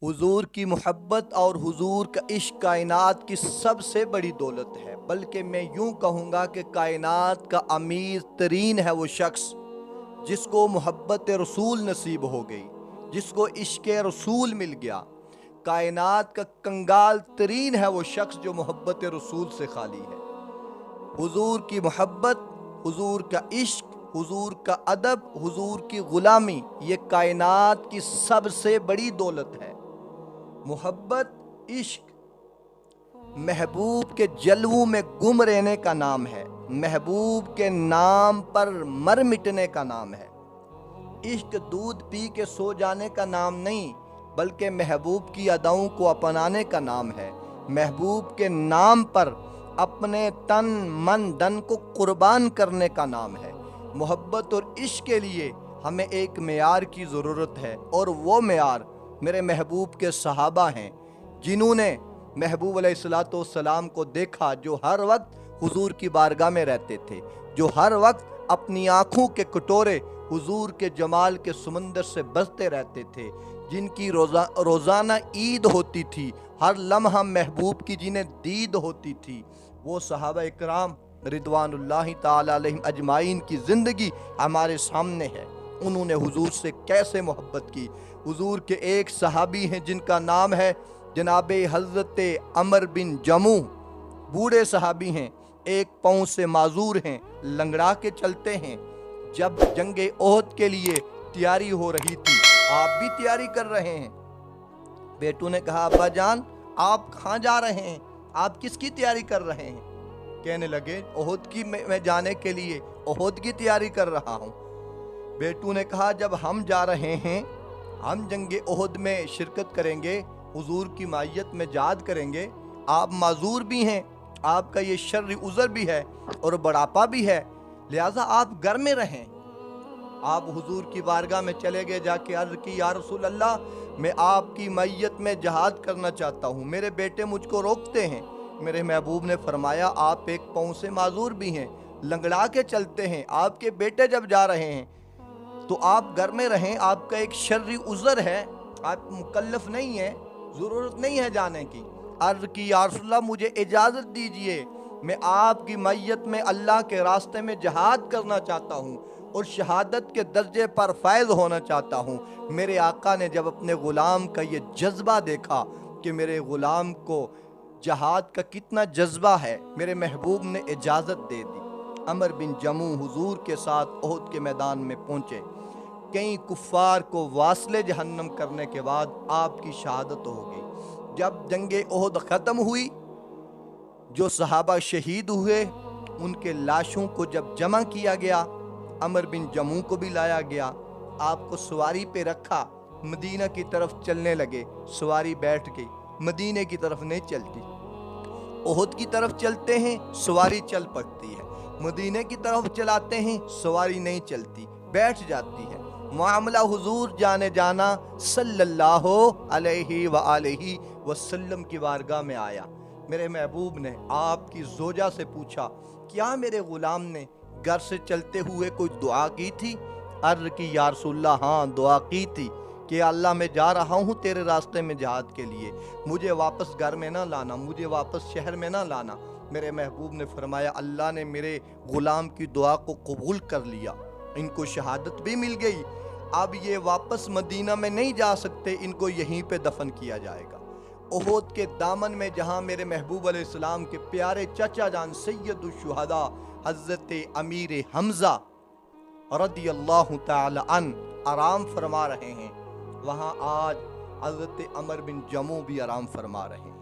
हुजूर की मोहब्बत और हुजूर का इश्क कायनात की सबसे बड़ी दौलत है, बल्कि मैं यूं कहूँगा कि कायनात का अमीर तरीन है वो शख्स जिसको मोहब्बत रसूल नसीब हो गई, जिसको इश्क रसूल मिल गया। कायनात का कंगाल तरीन है वो शख्स जो मोहब्बत रसूल से खाली है। हुजूर की मोहब्बत, हुजूर का इश्क, हुजूर का अदब, हुजूर की गुलामी, ये कायनात की सबसे बड़ी दौलत है। मोहब्बत, इश्क महबूब के जलवों में गुम रहने का नाम है, महबूब के नाम पर मर मिटने का नाम है। इश्क दूध पी के सो जाने का नाम नहीं, बल्कि महबूब की अदाओं को अपनाने का नाम है। महबूब के नाम पर अपने तन मन धन को कुर्बान करने का नाम है। मोहब्बत और इश्क के लिए हमें एक मेयार की ज़रूरत है, और वो मेयार मेरे महबूब के सहाबा हैं, जिन्होंने महबूब अलैहिस्सलाम को देखा, जो हर वक्त हुजूर की बारगाह में रहते थे, जो हर वक्त अपनी आँखों के कटोरे हुजूर के जमाल के समंदर से बसते रहते थे, जिनकी रोज़ाना ईद होती थी, हर लम्हा महबूब की जिन्हें दीद होती थी। वो सहाबा इकराम रिदवानुल्लाहि ताला अलैहिम अजमाइन की ज़िंदगी हमारे सामने है। उन्होंने हुजूर से कैसे मोहब्बत की। हुजूर के एक सहाबी हैं जिनका नाम है जनाब हज़रत अमर बिन जमू। बूढ़े सहाबी हैं, एक पाँव से माजूर हैं, लंगड़ा के चलते हैं। जब जंगे ओहद के लिए तैयारी हो रही थी, आप भी तैयारी कर रहे हैं। बेटू ने कहा, अब्बा जान आप कहाँ जा रहे हैं, आप किसकी तैयारी कर रहे हैं? कहने लगे, ओहद की मैं जाने के लिए ओहद की तैयारी कर रहा हूँ। बेटू ने कहा, जब हम जा रहे हैं, हम जंगे ओहद में शिरकत करेंगे, हुजूर की मायत में जाद करेंगे, आप माजूर भी हैं, आपका ये शर्री उज़र भी है और बढ़ापा भी है, लिहाजा आप घर में रहें। आप हुजूर की बारगाह में चले गए, जाके अर्ज़ की, या रसूल अल्लाह, मैं आपकी मैयत में जहाद करना चाहता हूँ, मेरे बेटे मुझको रोकते हैं। मेरे महबूब ने फरमाया, आप एक पाँव से माजूर भी हैं, लंगड़ा के चलते हैं, आपके बेटे जब जा रहे हैं तो आप घर में रहें, आपका एक शर्री उज़र है, आप मुकल्लफ नहीं है, ज़रूरत नहीं है जाने की। अर्ज़ की, या रसूल अल्लाह, मुझे इजाज़त दीजिए, मैं आपकी मैयत में अल्लाह के रास्ते में जहाद करना चाहता हूँ और शहादत के दर्जे पर फैज़ होना चाहता हूँ। मेरे आका ने जब अपने ग़ुलाम का ये जज्बा देखा कि मेरे ग़ुलाम को जहाद का कितना जज्बा है, मेरे महबूब ने इजाज़त दे दी। अमर बिन जमू हुजूर के साथ ओहद के मैदान में पहुँचे। कई कुफ़ार को वासले जहन्नम करने के बाद आपकी शहादत हो गई। जब जंगे ओहद ख़त्म हुई, जो सहाबा शहीद हुए, उनके लाशों को जब जमा किया गया, अमर बिन जमू को भी लाया गया, आपको सवारी पे रखा, मदीना की तरफ चलने लगे। सवारी बैठ गई, मदीने की तरफ नहीं चलती। ओहद की तरफ चलते हैं, सवारी चल पड़ती है, मदीने की तरफ चलाते हैं, सवारी नहीं चलती, बैठ जाती है। मामला हुजूर जाने जाना सल्लल्लाहु अलैहि व आलिहि वसल्लम की बारगाह में आया। मेरे महबूब ने आपकी ज़ोजा से पूछा, क्या मेरे ग़ुलाम ने घर से चलते हुए कोई दुआ की थी? अर्ज़ की, या रसूल अल्लाह, हाँ दुआ की थी कि अल्लाह मैं जा रहा हूँ तेरे रास्ते में जहाद के लिए, मुझे वापस घर में ना लाना, मुझे वापस शहर में ना लाना। मेरे महबूब ने फरमाया, अल्लाह ने मेरे ग़ुलाम की दुआ को कबूल कर लिया, इनको शहादत भी मिल गई। अब ये वापस मदीना में नहीं जा सकते, इनको यहीं पे दफन किया जाएगा। ओहद के दामन में जहाँ मेरे महबूब अलैहिस्सलाम के प्यारे चाचा जान सैयदुल शुहदा हज़रत अमीर हमज़ा रदियल्लाहु ताला अन आराम फरमा रहे हैं, वहाँ आज हज़रत अमर बिन जमू भी आराम फरमा रहे हैं।